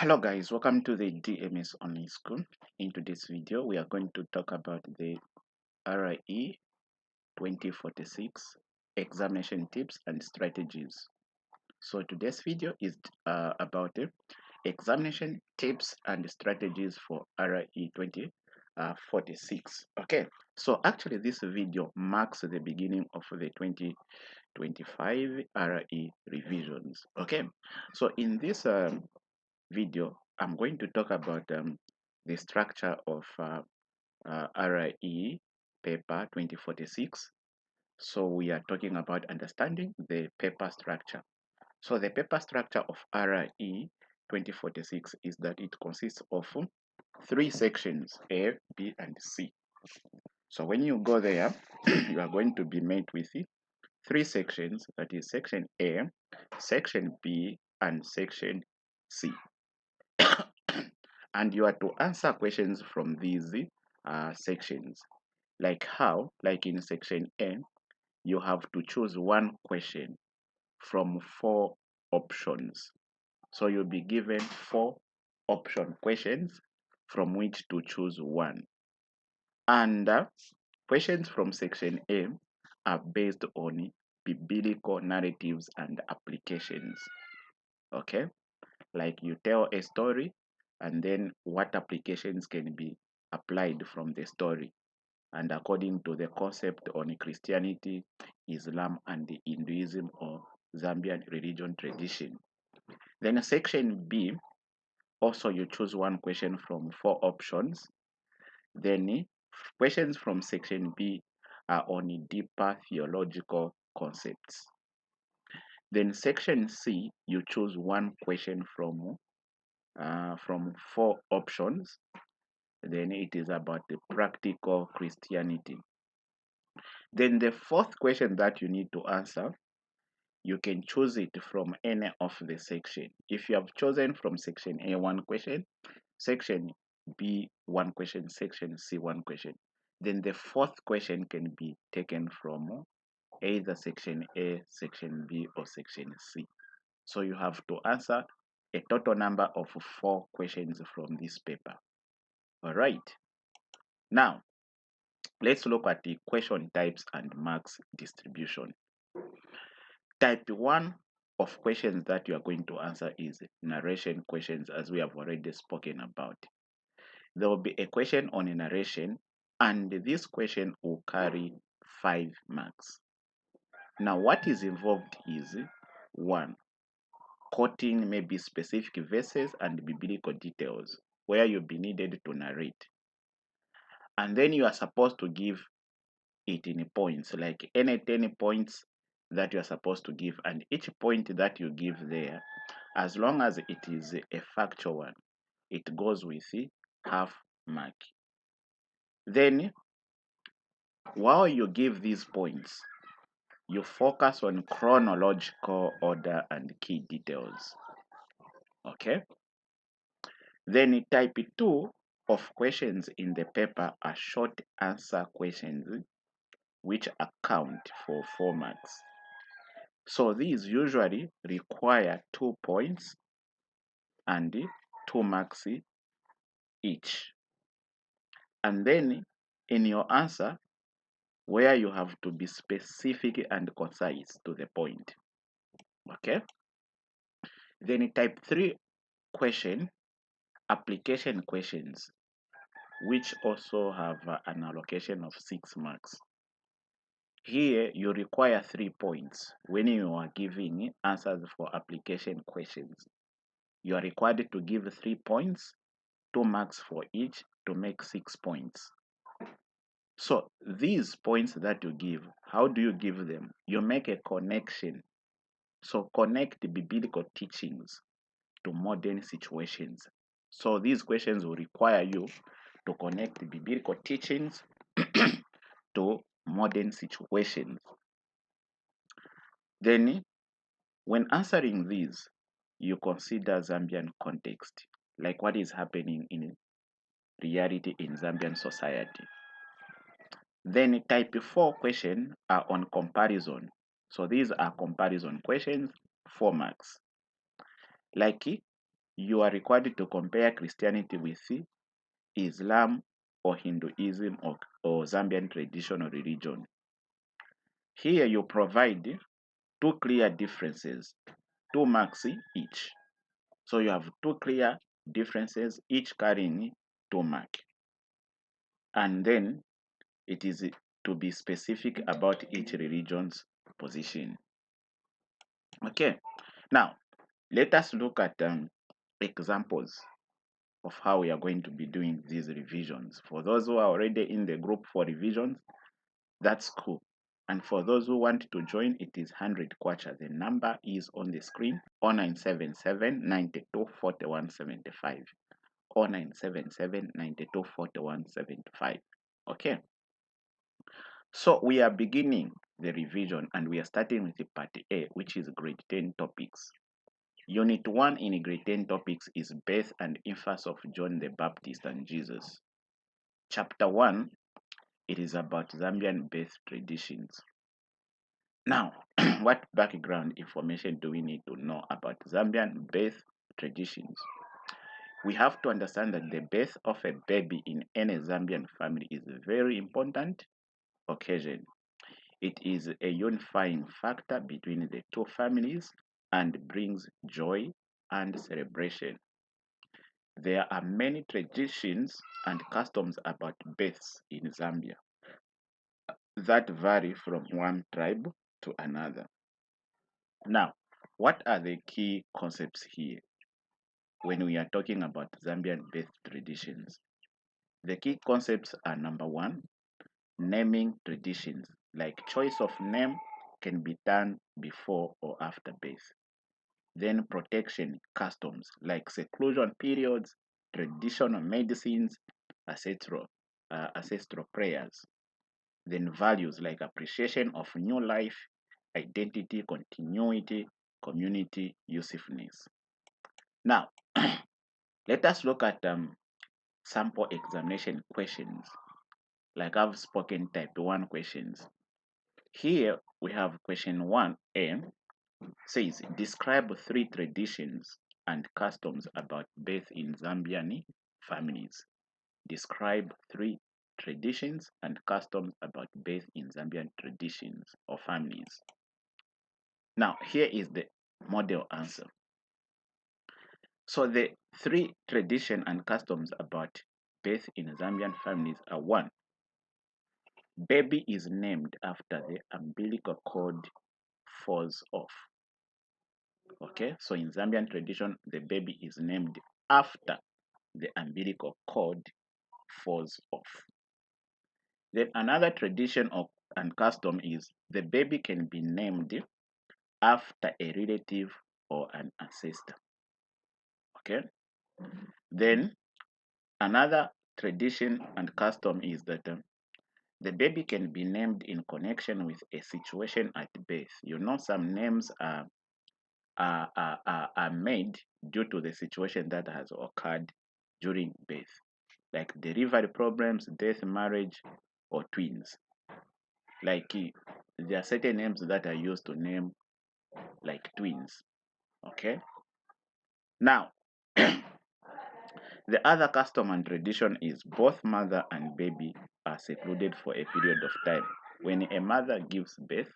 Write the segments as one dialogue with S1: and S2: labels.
S1: Hello guys, welcome to the DMS Online School. In today's video, we are going to talk about the RIE 2046 examination tips and strategies. So today's video is about examination tips and strategies for RIE 2046. Okay, so actually this video marks the beginning of the 2025 RIE revisions. Okay, so in this video, I'm going to talk about the structure of RIE paper 2046. So we are talking about understanding the paper structure. So the paper structure of RIE 2046 is that it consists of three sections, A, B, and C. So when you go there, you are going to be met with three sections, that is section A, section B, and section C. And you are to answer questions from these sections. Like how? Like in section A, you have to choose one question from four options. So you'll be given four option questions from which to choose one. And questions from section A are based on biblical narratives and applications. Okay? Like you tell a story and then what applications can be applied from the story, and according to the concept on Christianity, Islam, and the Hinduism or Zambian religion tradition. Then section B, also you choose one question from four options. Then questions from section B are on deeper theological concepts. Then section C, you choose one question from four options. Then it is about the practical Christianity. Then the fourth question that you need to answer, you can choose it from any of the section. If you have chosen from section A one question, section B one question, section C one question, then the fourth question can be taken from either section A, section B, or section C. So you have to answer a total number of four questions from this paper. All right. Now, let's look at the question types and marks distribution. Type 1 of questions that you are going to answer is narration questions, as we have already spoken about. There will be a question on a narration, and this question will carry 5 marks. Now, what is involved is 1. Quoting maybe specific verses and biblical details where you'll be needed to narrate. And then you are supposed to give it in points, like any 10 points that you are supposed to give, and each point that you give there, as long as it is a factual one, it goes with the half mark. Then while you give these points, you focus on chronological order and key details. Okay, then type 2 of questions in the paper are short answer questions which account for 4 marks. So these usually require 2 points and 2 marks each. And then in your answer, where you have to be specific and concise to the point. Okay? Then type 3 question, application questions, which also have an allocation of 6 marks. Here you require 3 points when you are giving answers for application questions. You are required to give 3 points, 2 marks for each, to make 6 points. So these points that you give, how do you give them? You make a connection. So connect the biblical teachings to modern situations. So these questions will require you to connect the biblical teachings to modern situations. Then when answering these, you consider Zambian context, like what is happening in reality in Zambian society. Then type 4 questions are on comparison. So these are comparison questions, 4 marks. Like you are required to compare Christianity with Islam or Hinduism or Zambian traditional religion. Here you provide two clear differences, 2 marks each. So you have two clear differences, each carrying 2 marks. And then it is to be specific about each religion's position. Okay, now let us look at examples of how we are going to be doing these revisions. For those who are already in the group for revisions, that's cool. And for those who want to join, it is 100 kwacha. The number is on the screen, 0977 92 41 75. 0977 92 41 75. Okay, so we are beginning the revision and we are starting with the part A, which is grade 10 topics. Unit 1 in grade 10 topics is Birth and Infants of John the Baptist and Jesus. Chapter 1, it is about Zambian birth traditions. Now, what background information do we need to know about Zambian birth traditions? We have to understand that the birth of a baby in any Zambian family is a very important occasion. It is a unifying factor between the two families and brings joy and celebration. There are many traditions and customs about births in Zambia that vary from one tribe to another. Now, what are the key concepts here when we are talking about Zambian birth traditions? The key concepts are: number one, naming traditions, like choice of name can be done before or after birth. Then protection customs, like seclusion periods, traditional medicines, ancestral prayers. Then values like appreciation of new life, identity, continuity, community usefulness. Now, let us look at sample examination questions, like I've spoken type 1 questions. Here we have question 1A, says describe 3 traditions and customs about birth in Zambian families. Describe 3 traditions and customs about birth in Zambian traditions or families. Now, here is the model answer. So the 3 tradition and customs about birth in Zambian families are: 1, baby is named after the umbilical cord falls off. Okay, so in Zambian tradition, the baby is named after the umbilical cord falls off. Then another tradition and custom is the baby can be named after a relative or an ancestor. Okay, then another tradition and custom is that the baby can be named in connection with a situation at birth. You know, some names are made due to the situation that has occurred during birth, like delivery problems, death, marriage, or twins. Like there are certain names that are used to name like twins. Okay. Now, the other custom and tradition is both mother and baby are secluded for a period of time. When a mother gives birth,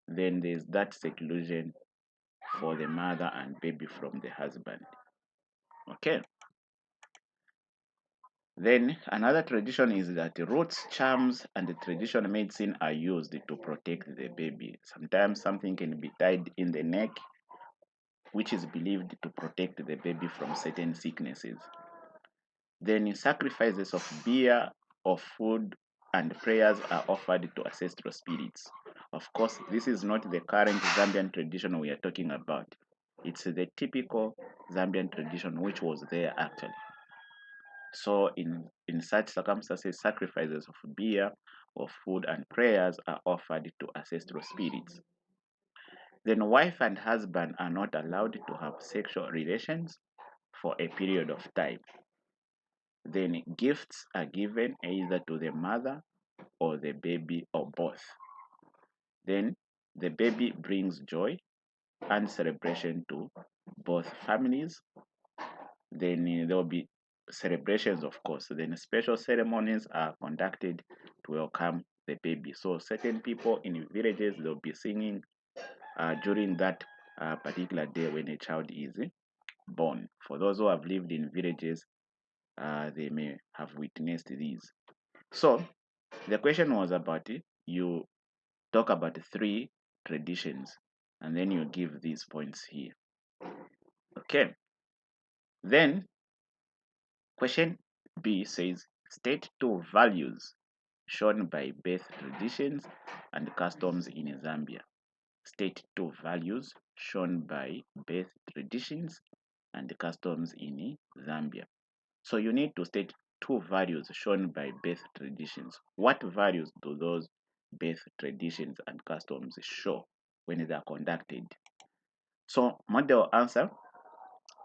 S1: then there's that seclusion for the mother and baby from the husband. Okay. Then another tradition is that roots, charms, and the traditional medicine are used to protect the baby. Sometimes something can be tied in the neck, which is believed to protect the baby from certain sicknesses. Then sacrifices of beer, of food, and prayers are offered to ancestral spirits. Of course, this is not the current Zambian tradition we are talking about. It's the typical Zambian tradition which was there actually. So in such circumstances, sacrifices of beer, of food, and prayers are offered to ancestral spirits. Then wife and husband are not allowed to have sexual relations for a period of time. Then gifts are given either to the mother or the baby or both. Then the baby brings joy and celebration to both families. Then there will be celebrations, of course. Then special ceremonies are conducted to welcome the baby. So certain people in villages, they'll be singing during that particular day when a child is born. For those who have lived in villages, they may have witnessed these. So the question was about you talk about three traditions and then you give these points here. Okay. Then question B says state two values shown by birth traditions and customs in Zambia. State two values shown by birth traditions and customs in Zambia. So you need to state two values shown by birth traditions. What values do those birth traditions and customs show when they are conducted? So model answer,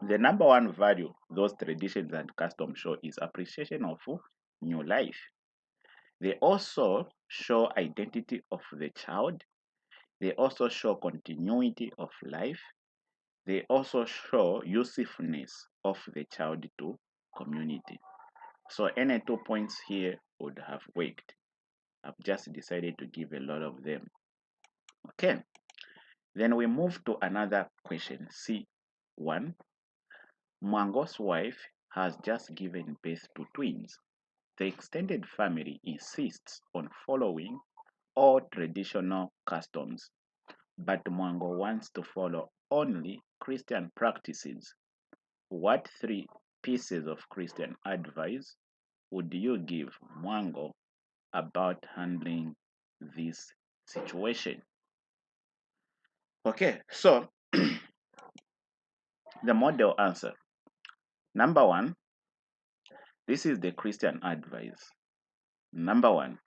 S1: the number one value those traditions and customs show is appreciation of new life. They also show identity of the child. They also show continuity of life. They also show usefulness of the child to community. So any 2 points here would have worked. I've just decided to give a lot of them. Okay, then we move to another question, C1. Mwango's wife has just given birth to twins. The extended family insists on following all traditional customs, but Mwango wants to follow only Christian practices. What three pieces of Christian advice would you give Mwango about handling this situation? Okay, so the model answer. Number one, this is the Christian advice. Number one,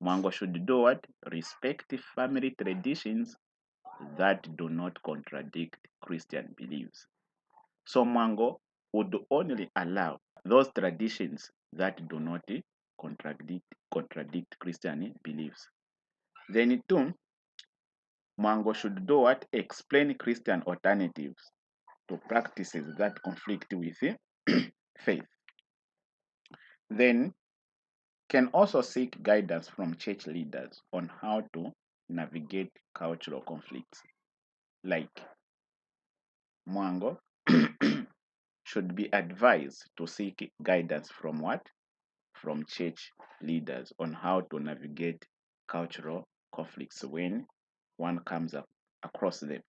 S1: Mwango should do what? Respect family traditions that do not contradict Christian beliefs. So Mwango would only allow those traditions that do not contradict Christian beliefs. Then two, Mwango should do what? Explain Christian alternatives to practices that conflict with faith. Then can also seek guidance from church leaders on how to navigate cultural conflicts. Like Mwango should be advised to seek guidance from what? From church leaders on how to navigate cultural conflicts when one comes up across them.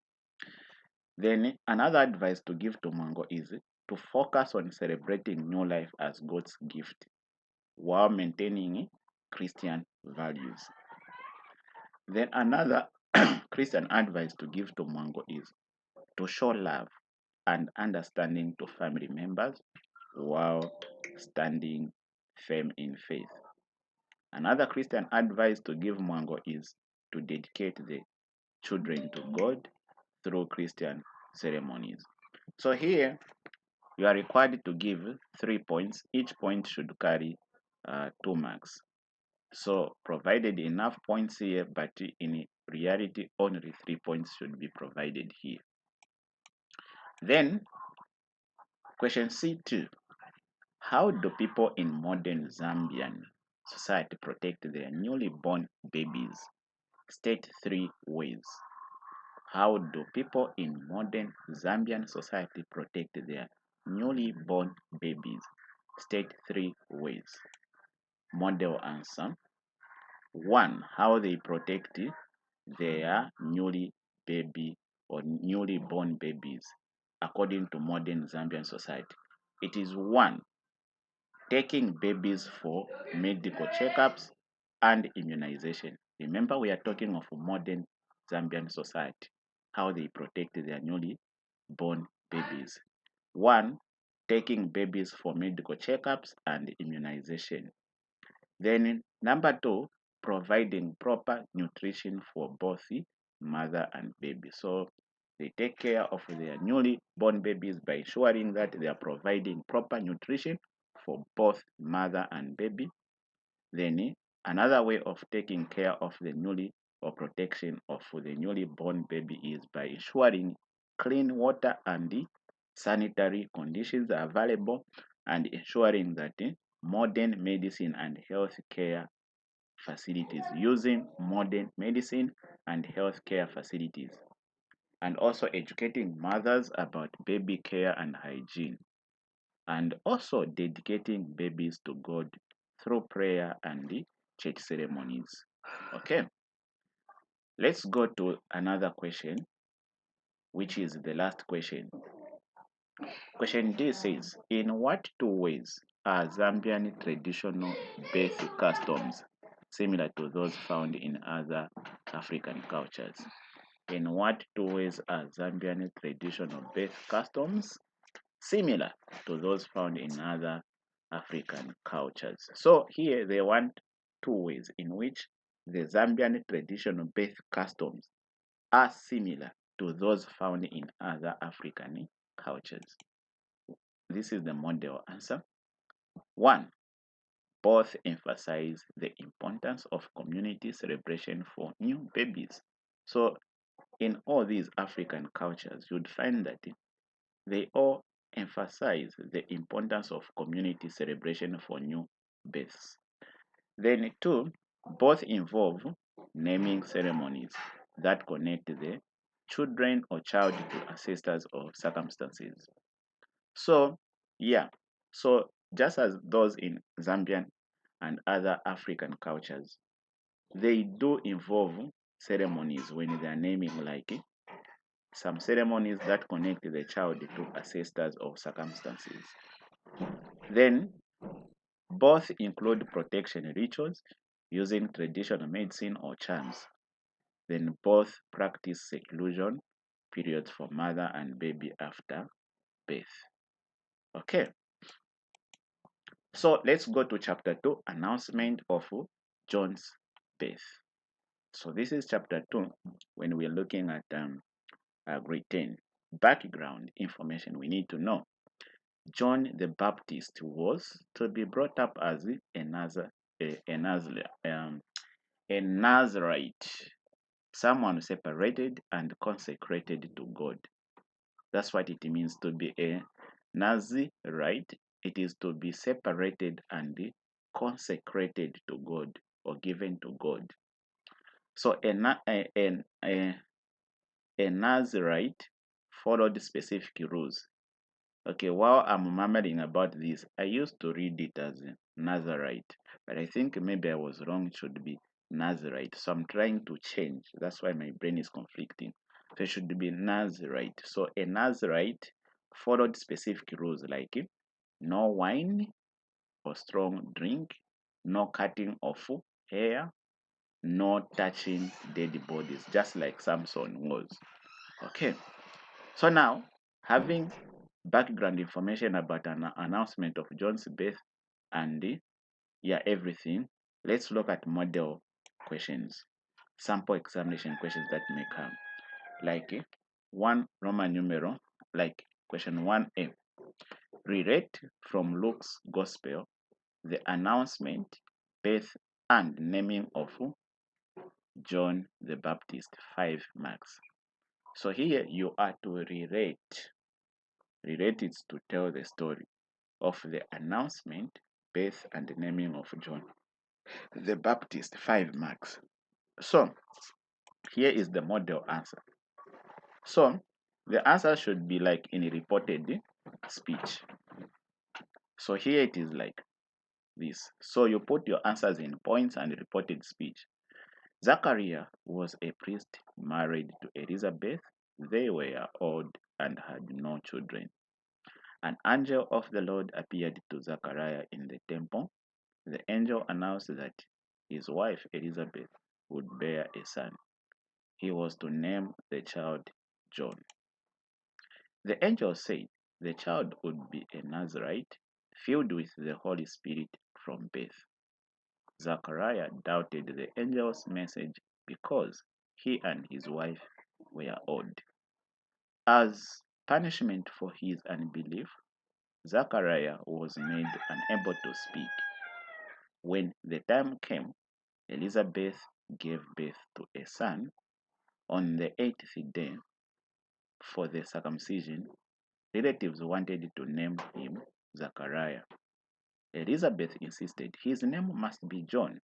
S1: Then another advice to give to Mwango is to focus on celebrating new life as God's gift while maintaining Christian values. Then another Christian advice to give to Mwango is to show love and understanding to family members while standing firm in faith. Another Christian advice to give Mwango is to dedicate the children to God through Christian ceremonies. So here you are required to give 3 points. Each point should carry 2 marks. So provided enough points here, but in reality only 3 points should be provided here. Then question C2. How do people in modern Zambian society protect their newly born babies? State 3 ways. How do people in modern Zambian society protect their newly born babies? State 3 ways. Model answer. 1. How they protect their newly born babies according to modern Zambian society. It is 1. Taking babies for medical checkups and immunization. Remember, we are talking of modern Zambian society, how they protect their newly born babies. 1. Taking babies for medical checkups and immunization. Then, number 2, providing proper nutrition for both the mother and baby. So, they take care of their newly born babies by ensuring that they are providing proper nutrition for both mother and baby. Then another way of taking care of the newly or protection of the newly born baby is by ensuring clean water and sanitary conditions are available, and ensuring that modern medicine and health care facilities, using modern medicine and healthcare facilities, and also educating mothers about baby care and hygiene, and also dedicating babies to God through prayer and the church ceremonies. Okay, let's go to another question, which is the last question. Question D says, in what two ways are Zambian traditional birth customs similar to those found in other African cultures? In what two ways are Zambian traditional birth customs similar to those found in other African cultures? So here they want two ways in which the Zambian traditional birth customs are similar to those found in other African cultures. This is the model answer. One, both emphasize the importance of community celebration for new babies. So in all these African cultures, you'd find that they all emphasize the importance of community celebration for new births. Then, two, both involve naming ceremonies that connect the children or child to ancestors or circumstances. So, yeah, so just as those in Zambian and other African cultures, they do involve ceremonies when they are naming, like some ceremonies that connect the child to ancestors or circumstances. Then, both include protection rituals using traditional medicine or charms. Then, both practice seclusion periods for mother and baby after birth. Okay, so let's go to chapter 2, announcement of John's birth. So, this is chapter 2 when we're looking at grade 10. Background information we need to know. John the Baptist was to be brought up as a Nazarite, someone separated and consecrated to God. That's what it means to be a Nazarite. It is to be separated and consecrated to God or given to God. So a Nazarite followed specific rules. Okay, while I'm murmuring about this, I used to read it as Nazarite, but I think maybe I was wrong. It should be Nazarite. So I'm trying to change. That's why my brain is conflicting. So it should be Nazarite. So a Nazarite followed specific rules like no wine or strong drink, no cutting of hair, no touching dead bodies, just like Samson was. Okay, so now having background information about an announcement of John's birth and everything, let's look at model questions, sample examination questions that may come. Like one Roman numeral, like question 1A. Relate from Luke's Gospel the announcement, birth, and naming of John the Baptist, 5 marks. So here you are to relate. Relate is to tell the story of the announcement, birth, and the naming of John the Baptist, 5 marks. So here is the model answer. So the answer should be like in a reported speech. So here it is like this. So you put your answers in points and reported speech. Zachariah was a priest married to Elizabeth. They were old and had no children. An angel of the Lord appeared to Zachariah in the temple. The angel announced that his wife Elizabeth would bear a son. He was to name the child John. The angel said the child would be a Nazarite, filled with the Holy Spirit from birth. Zachariah doubted the angel's message because he and his wife were old. As punishment for his unbelief, Zachariah was made unable to speak. When the time came, Elizabeth gave birth to a son on the 8th day for the circumcision. Relatives wanted to name him Zachariah. Elizabeth insisted his name must be John.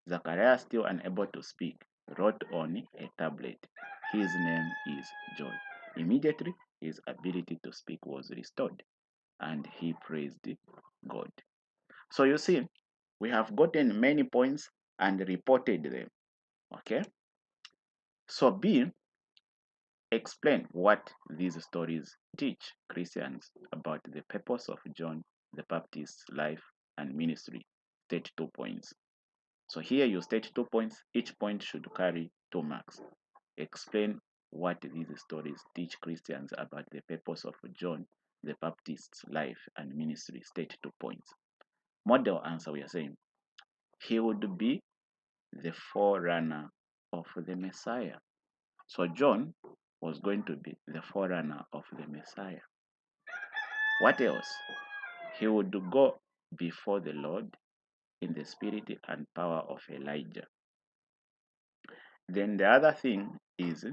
S1: Zachariah, still unable to speak, wrote on a tablet, "His name is John." Immediately, his ability to speak was restored, and he praised God. So you see, we have gotten many points and reported them. Okay? So B, explain what these stories teach Christians about the purpose of John the Baptist's life and ministry. State 2 points. So here you state 2 points. Each point should carry 2 marks. Explain what these stories teach Christians about the purpose of John the Baptist's life and ministry. State 2 points. Model answer, we are saying he would be the forerunner of the Messiah. So John was going to be the forerunner of the Messiah. What else? He would go before the Lord in the spirit and power of Elijah. Then the other thing is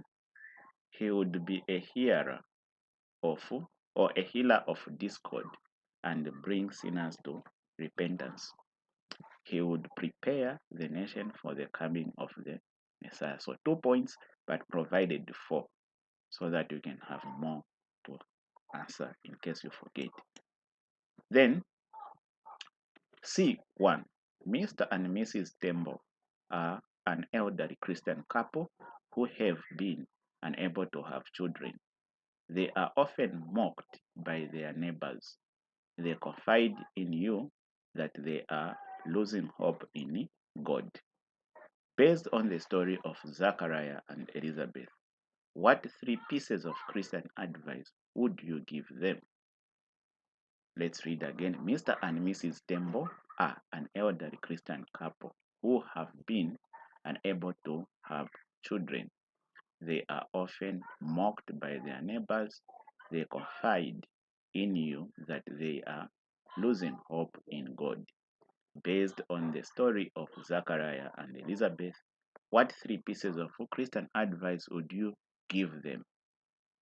S1: he would be a hearer of or a healer of discord and bring sinners to repentance. He would prepare the nation for the coming of the Messiah. So 2 points, but provided 4, so that you can have more to answer in case you forget. Then C1. Mr. and Mrs. Temple are an elderly Christian couple who have been unable to have children. They are often mocked by their neighbors. They confide in you that they are losing hope in God. Based on the story of Zachariah and Elizabeth, what 3 pieces of Christian advice would you give them? Let's read again. Mr. and Mrs. Temple are an elderly Christian couple who have been unable to have children. They are often mocked by their neighbors. They confide in you that they are losing hope in God. Based on the story of Zachariah and Elizabeth, what 3 pieces of Christian advice would you give them?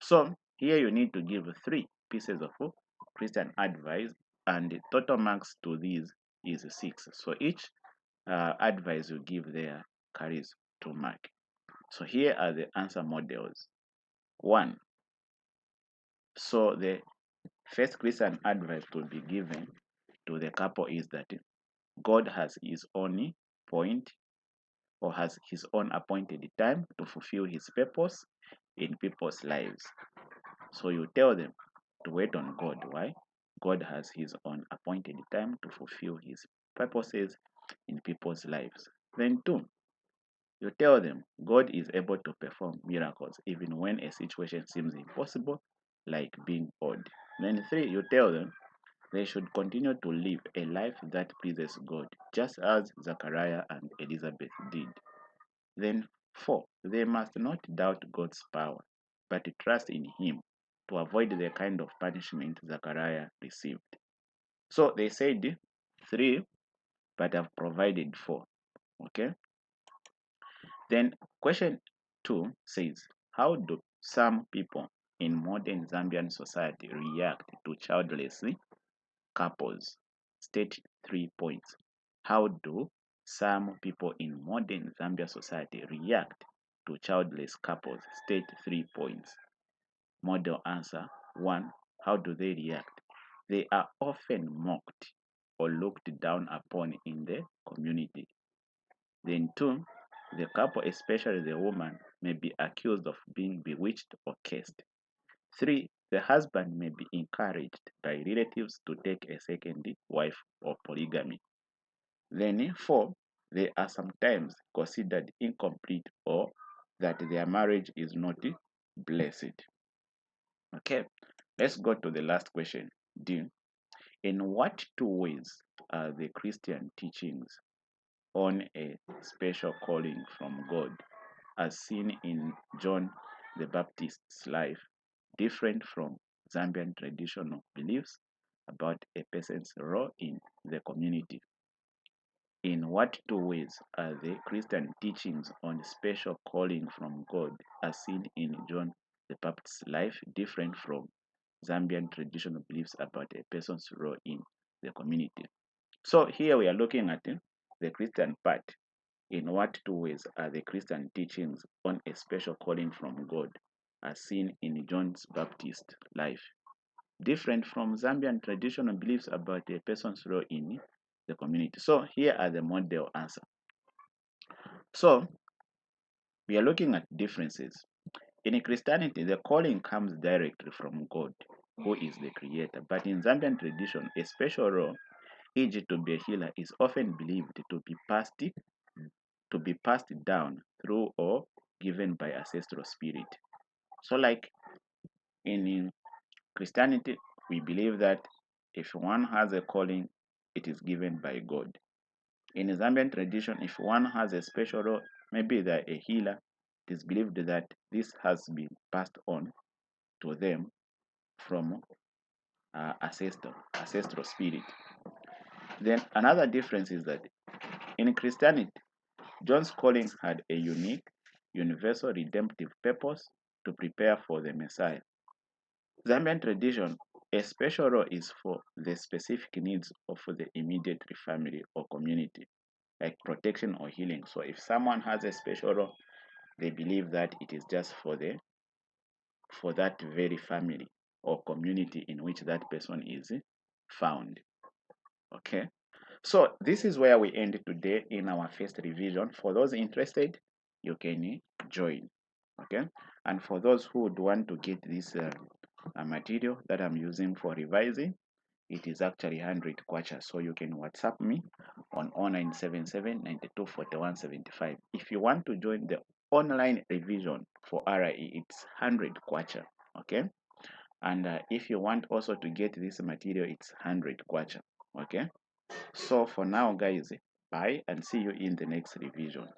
S1: So here you need to give 3 pieces of Christian advice, and the total marks to these is 6. So each advice you give there carries 2 marks. So here are the answer models. 1. So the first Christian advice to be given to the couple is that God has his own point or has his own appointed time to fulfill his purpose in people's lives. So you tell them to wait on God. Why? God has his own appointed time to fulfill his purposes in people's lives. Then 2, you tell them God is able to perform miracles even when a situation seems impossible, like being old. Then 3, you tell them they should continue to live a life that pleases God, just as Zachariah and Elizabeth did. Then 4, they must not doubt God's power, but trust in him to avoid the kind of punishment Zachariah received. So they said 3, but I've provided 4. Okay. Then question 2 says, how do some people in modern Zambian society react to childless couples? State 3 points. How do some people in modern Zambia society react to childless couples? State 3 points. Model answer 1. How do they react? They are often mocked or looked down upon in the community. Then 2, the couple, especially the woman, may be accused of being bewitched or cursed. 3, the husband may be encouraged by relatives to take a second wife or polygamy. Then 4, they are sometimes considered incomplete or that their marriage is not blessed. Okay, let's go to the last question. D. In what 2 ways are the Christian teachings on a special calling from God, as seen in John the Baptist's life, different from Zambian traditional beliefs about a person's role in the community? In what 2 ways are the Christian teachings on special calling from God, as seen in John the Baptist's life, different from Zambian traditional beliefs about a person's role in the community. So here we are looking at the Christian part. In what two ways are the Christian teachings on a special calling from God as seen in John Baptist's life different from Zambian traditional beliefs about a person's role in the community? So here are the model answer. So we are looking at differences. In Christianity, the calling comes directly from God, who is the creator. But in Zambian tradition, a special role, e.g., to be a healer, is often believed to be passed down through or given by ancestral spirit. So, like in Christianity, we believe that if one has a calling, it is given by God. In Zambian tradition, if one has a special role, maybe they're a healer, it is believed that this has been passed on to them from ancestral spirit. Then another difference is that in Christianity, John's calling had a unique, universal redemptive purpose to prepare for the Messiah. Zambian tradition, a special role is for the specific needs of the immediate family or community, like protection or healing. So if someone has a special role, they believe that it is just for that very family or community in which that person is found. Okay. So this is where we end today in our first revision. For those interested, you can join. Okay. And for those who would want to get this material that I'm using for revising, it is actually 100 kwacha. So you can WhatsApp me on 0977 924175. If you want to join the online revision for RIE, it's 100 kwacha. Okay. And if you want also to get this material, it's 100 kwacha. Okay. So for now, guys, bye and see you in the next revision.